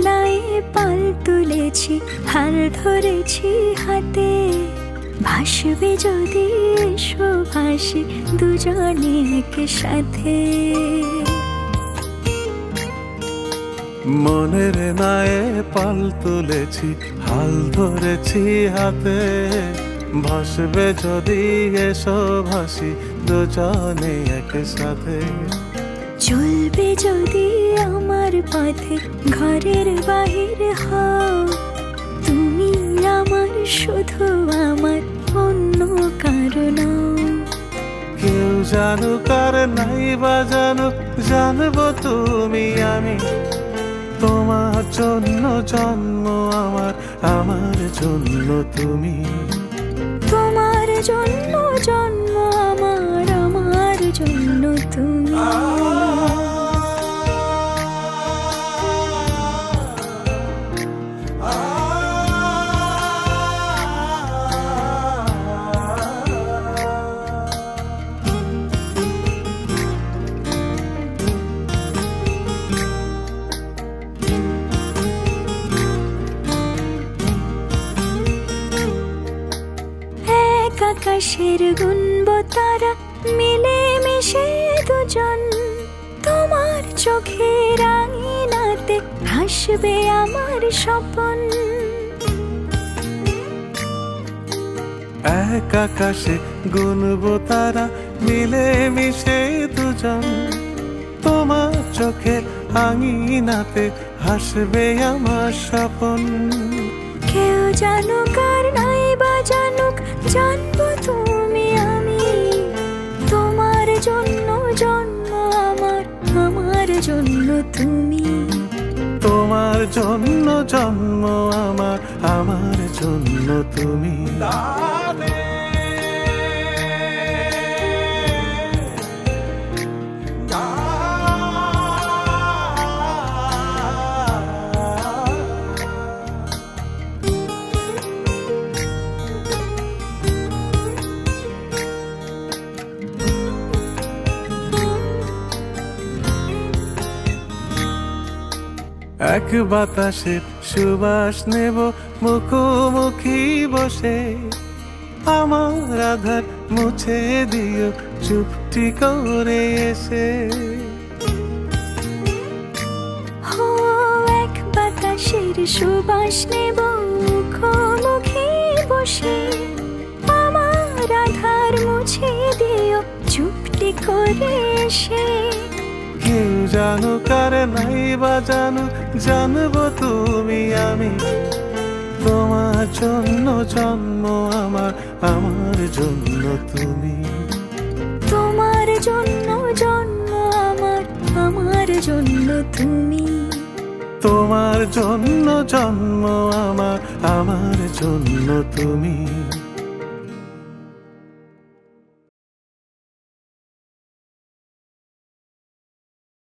নায়ে পাল তুলেছি, হাল ধরেছি হাতে, ভাসবে যদি এসো ভাসি দুজনে একসাথে। মনের নায়ে পাল তুলেছি, হাল ধরেছি হাতে, ভাসবে যদি এসো ভাসি দুজনে একসাথে। চলবে যদি আমার পথে ঘরের বাহির হও, তুমি আমার শুধু আমার, অন্য কারণ। কেউ জানুক আর নাই বা জানুক, জানবো তুমি আমি, তোমার জন্য জন্ম আমার, আমার জন্য তুমি। তোমার জন্য জন্ম আমার, আমার জন্য তুমি। আকাশের গুনব তারা, মিলে মিশে দুজন, তোমার চোখের আঙিনাতে ভাসবে আমার স্বপন। এক আকাশে গুনবো তারা, মিলে মিশে দুজন, তোমার চোখের আঙিনাতে হাসবে আমার স্বপন। কেউ জানুক আর নাই বা জানুক, জানবো তুমি আমি, তোমার জন্য জন্ম আমার, আমার জন্য তুমি। তোমার জন্য জন্ম আমার, আমার জন্য তুমি। এক বাতাসের সুবাস নেব মুখোমুখি বসে, আমার আধার মুছে দিও চুপটি করে এসে। হো এক বাতাসের সুবাস নেব মুখোমুখি বসে, আমার আধার মুছে দিও চুপটি করে এসে। কেউ জানুক আর নাই বা জানুক, জানবো তুমি আমি, তোমার জন্য জন্ম আমার, আমার জন্য তুমি। তোমার জন্য জন্ম আমার, আমার জন্য তুমি। তোমার জন্য জন্ম আমার, আমার জন্য তুমি।